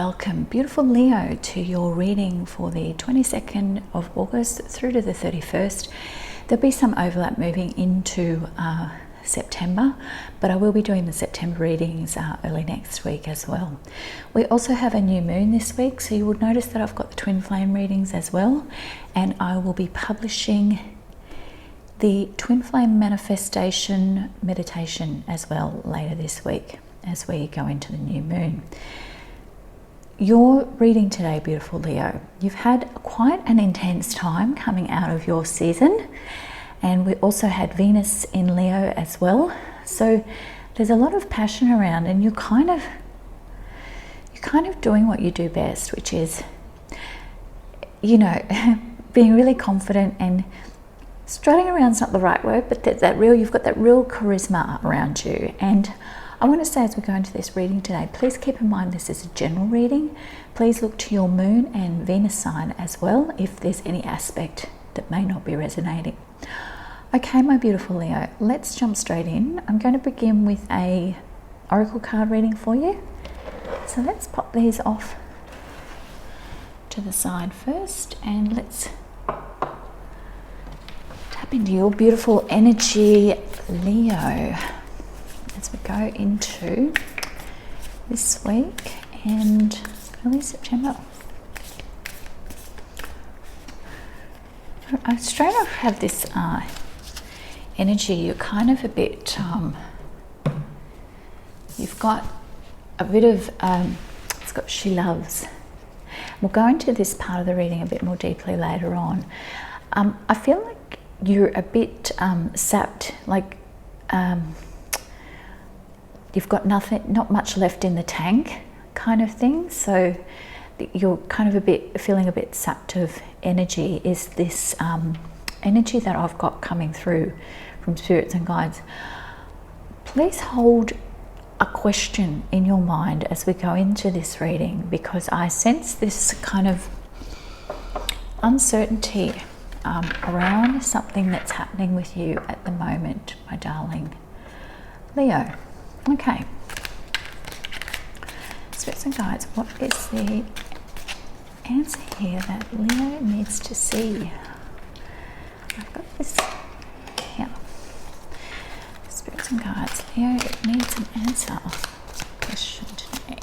welcome, beautiful Leo, to your reading for the 22nd of August through to the 31st. There'll be some overlap moving into September, but I will be doing the September readings early next week as well. We also have a new moon this week, so you would notice that I've got the twin flame readings as well, and I will be publishing the twin flame manifestation meditation as well later this week as we go into the new moon. Your reading today, beautiful Leo, you've had quite an intense time coming out of your season, and we also had Venus in Leo as well, so there's a lot of passion around, and you're kind of doing what you do best, which is, you know, being really confident, and strutting around's not the right word, but you've got that real charisma around you. And I want to say, as we go into this reading today, please keep in mind this is a general reading. Please look to your moon and Venus sign as well if there's any aspect that may not be resonating. Okay, my beautiful Leo, let's jump straight in. I'm going to begin with a oracle card reading for you. So let's pop these off to the side first, and let's tap into your beautiful energy, Leo, as we go into this week and early September. I straight off have this energy. You're kind of a bit, you've got a bit of, it's got she loves. We'll go into this part of the reading a bit more deeply later on. I feel like you're a bit sapped, like you've got not much left in the tank kind of thing, so you're kind of feeling a bit sapped of energy. Is this energy that I've got coming through from spirits and guides? Please hold a question in your mind as we go into this reading, because I sense this kind of uncertainty around something that's happening with you at the moment, my darling Leo. Okay, spirits and guides, what is the answer here that Leo needs to see? I've got this here. Spirits and guides, Leo needs an answer. Question today.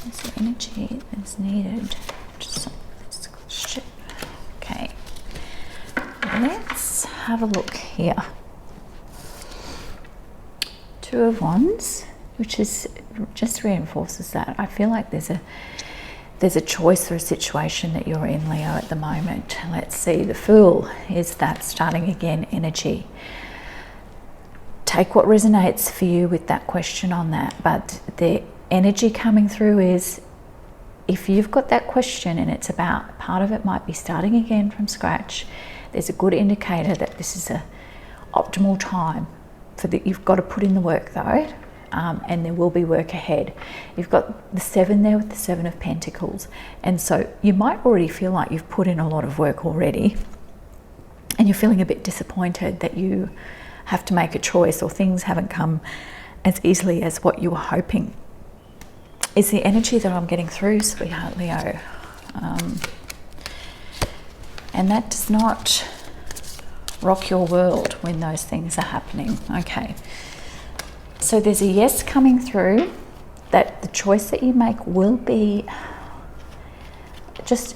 What's the energy that's needed to solve this question? Okay, let's have a look here. Two of Wands, which is just reinforces that. I feel like there's a choice or a situation that you're in, Leo, at the moment. Let's see, the Fool is that starting again energy. Take what resonates for you with that question on that, but the energy coming through is, if you've got that question and it's about, part of it might be starting again from scratch, there's a good indicator that this is a optimal time. You've got to put in the work though, and there will be work ahead. You've got the 7 there with the 7 of Pentacles, and so you might already feel like you've put in a lot of work already, and you're feeling a bit disappointed that you have to make a choice, or things haven't come as easily as what you were hoping. Is the energy that I'm getting through, sweetheart Leo, and that does not rock your world when those things are happening. Okay, so there's a yes coming through, that the choice that you make will be just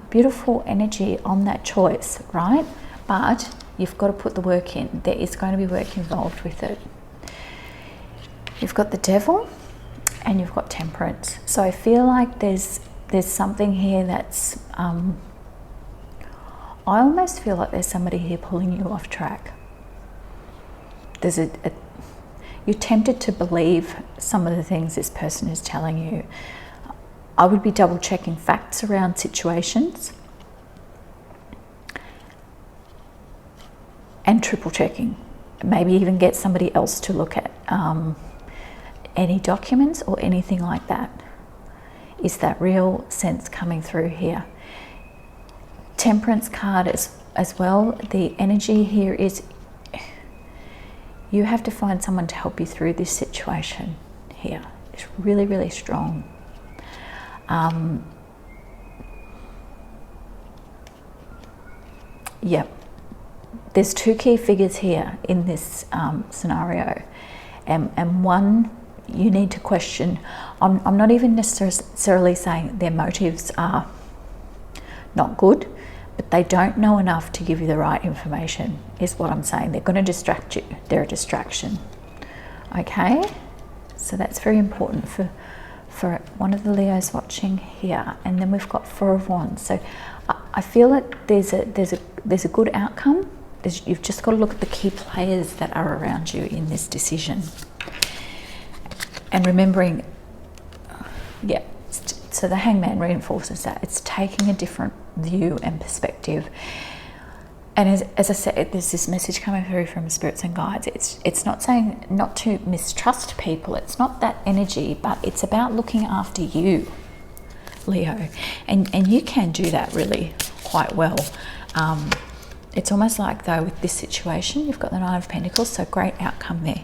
beautiful energy on that choice, right? But you've got to put the work in. There is going to be work involved with it. You've got the Devil and you've got Temperance. So I feel like there's something here that's I almost feel like there's somebody here pulling you off track. There's you're tempted to believe some of the things this person is telling you. I would be double checking facts around situations and triple checking. Maybe even get somebody else to look at any documents or anything like that. Is that real sense coming through here? Temperance card as well. The energy here is you have to find someone to help you through this situation here. It's really, really strong. Yep. There's two key figures here in this scenario, and one you need to question. I'm not even necessarily saying their motives are not good, but they don't know enough to give you the right information, is what I'm saying. They're going to distract you. They're a distraction. Okay, so that's very important for one of the Leos watching here. And then we've got Four of Wands. So I feel like there's a good outcome. You've just got to look at the key players that are around you in this decision, and remembering, yeah. So the Hangman reinforces that it's taking a different view and perspective. And as I said, there's this message coming through from spirits and guides. It's not saying not to mistrust people. It's not that energy, but it's about looking after you, Leo. And you can do that really quite well. It's almost like, though, with this situation, you've got the Nine of Pentacles, so great outcome there.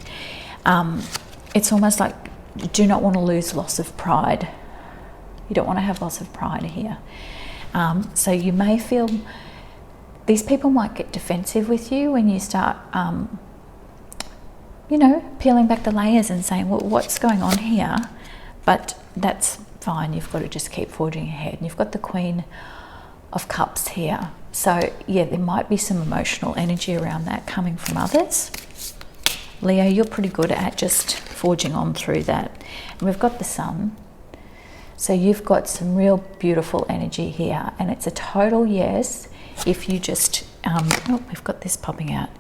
It's almost like you do not want to lose loss of pride. You don't want to have loss of pride here. So you may feel, these people might get defensive with you when you start, you know, peeling back the layers and saying, well, what's going on here? But that's fine. You've got to just keep forging ahead. And you've got the Queen of Cups here. So yeah, there might be some emotional energy around that coming from others. Leo, you're pretty good at just forging on through that. And we've got the Sun. So you've got some real beautiful energy here, and it's a total yes if you just, oh, we've got this popping out.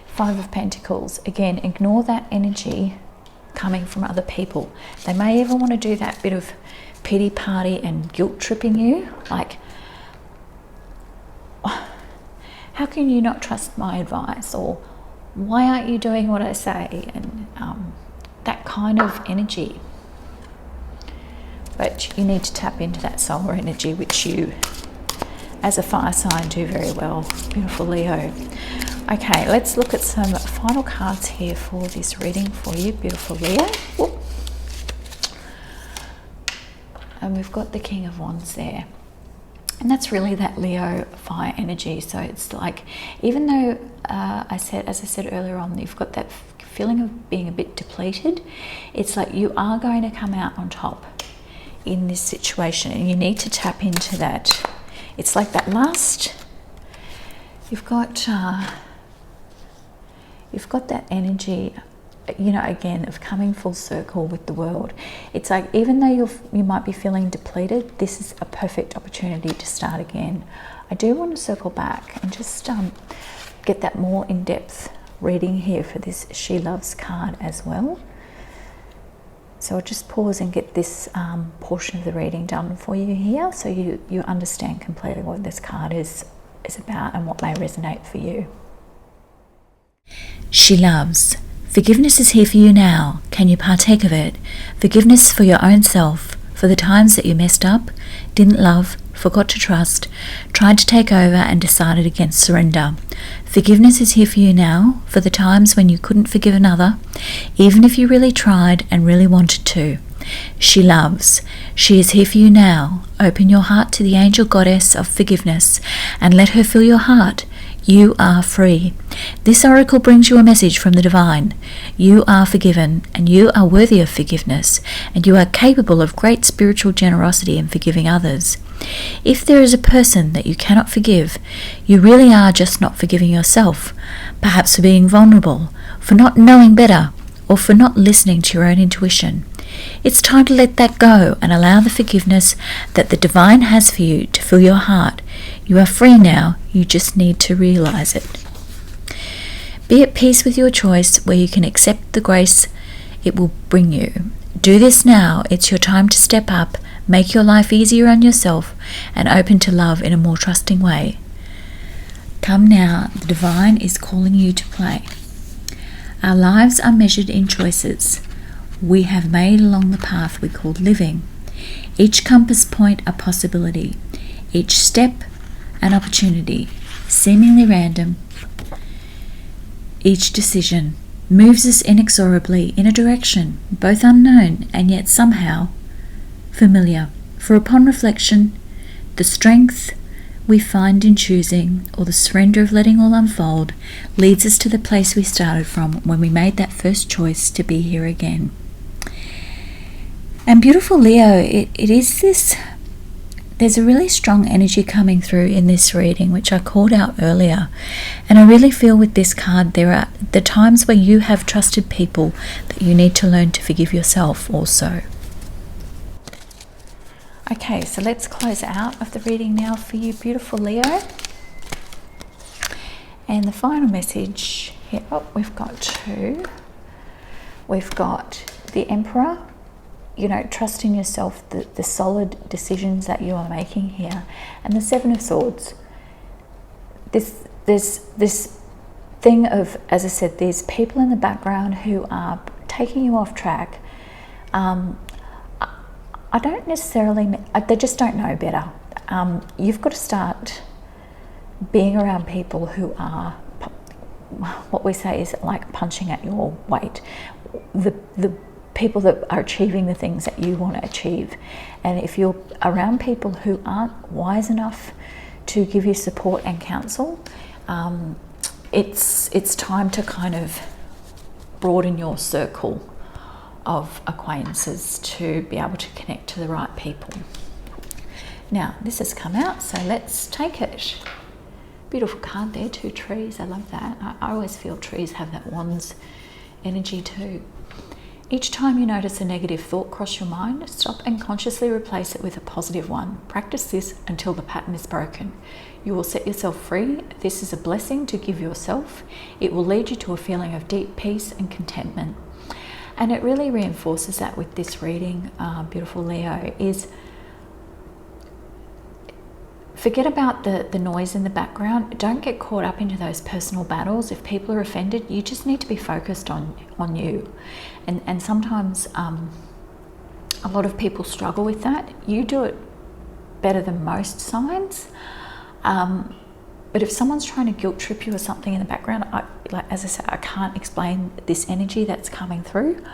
Five of Pentacles. Again, ignore that energy coming from other people. They may even want to do that bit of pity party and guilt tripping you, like, how can you not trust my advice? Or why aren't you doing what I say? And that kind of energy. But you need to tap into that solar energy, which you, as a fire sign, do very well. Beautiful Leo. Okay, let's look at some final cards here for this reading for you, beautiful Leo. Whoop. And we've got the King of Wands there. And that's really that Leo fire energy. So it's like, even though as I said earlier on, you've got that feeling of being a bit depleted, it's like you are going to come out on top in this situation, and you need to tap into that. It's like that last, you've got that energy, you know, again, of coming full circle with the world. It's like, even though you might be feeling depleted, this is a perfect opportunity to start again. I do want to circle back and just get that more in-depth reading here for this She Loves card as well. So I'll just pause and get this portion of the reading done for you here, so you understand completely what this card is about and what may resonate for you. She loves. Forgiveness is here for you now. Can you partake of it? Forgiveness for your own self, for the times that you messed up, didn't love, forgot to trust, tried to take over and decided against surrender. Forgiveness is here for you now, for the times when you couldn't forgive another, even if you really tried and really wanted to. She loves. She is here for you now. Open your heart to the angel goddess of forgiveness and let her fill your heart. You are free. This oracle brings you a message from the divine. You are forgiven, and you are worthy of forgiveness, and you are capable of great spiritual generosity in forgiving others. If there is a person that you cannot forgive, you really are just not forgiving yourself, perhaps for being vulnerable, for not knowing better, or for not listening to your own intuition. It's time to let that go and allow the forgiveness that the divine has for you to fill your heart. You are free now, you just need to realize it. Be at peace with your choice, where you can accept the grace it will bring you. Do this now. It's your time to step up, make your life easier on yourself, and open to love in a more trusting way. Come now, the divine is calling you to play. Our lives are measured in choices we have made along the path we call living. Each compass point a possibility, each step an opportunity, seemingly random, each decision moves us inexorably in a direction both unknown and yet somehow familiar. For upon reflection, the strength we find in choosing, or the surrender of letting all unfold, leads us to the place we started from when we made that first choice to be here again. And beautiful Leo, it is this, there's a really strong energy coming through in this reading, which I called out earlier. And I really feel with this card, there are the times where you have trusted people that you need to learn to forgive yourself also. Okay, so let's close out of the reading now for you, beautiful Leo. And the final message here, we've got two. We've got the Emperor, you know, trust in yourself, the solid decisions that you are making here. And the Seven of Swords. There's this thing of, as I said, there's people in the background who are taking you off track. I don't necessarily, they just don't know better. You've got to start being around people who are, what we say is like punching at your weight. The people that are achieving the things that you want to achieve. And if you're around people who aren't wise enough to give you support and counsel, it's time to kind of broaden your circle of acquaintances to be able to connect to the right people. Now, this has come out, so let's take it. Beautiful card there, two trees, I love that. I always feel trees have that wands energy too. Each time you notice a negative thought cross your mind, stop and consciously replace it with a positive one. Practice this until the pattern is broken. You will set yourself free. This is a blessing to give yourself. It will lead you to a feeling of deep peace and contentment. And it really reinforces that with this reading, beautiful Leo, is forget about the noise in the background. Don't get caught up into those personal battles. If people are offended, you just need to be focused on you. And sometimes a lot of people struggle with that. You do it better than most signs. But if someone's trying to guilt trip you or something in the background, as I said, I can't explain this energy that's coming through.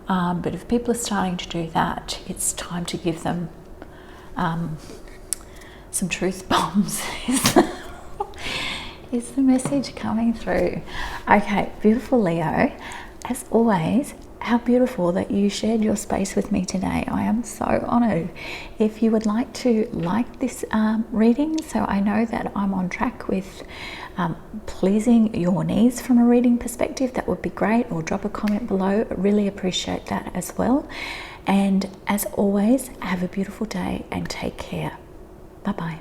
But if people are starting to do that, it's time to give them some truth bombs. Is the message coming through? Okay, beautiful Leo. As always, how beautiful that you shared your space with me today. I am so honoured. If you would like to like this reading, so I know that I'm on track with pleasing your needs from a reading perspective, that would be great, or drop a comment below. Really appreciate that as well. And as always, have a beautiful day and take care. Bye-bye.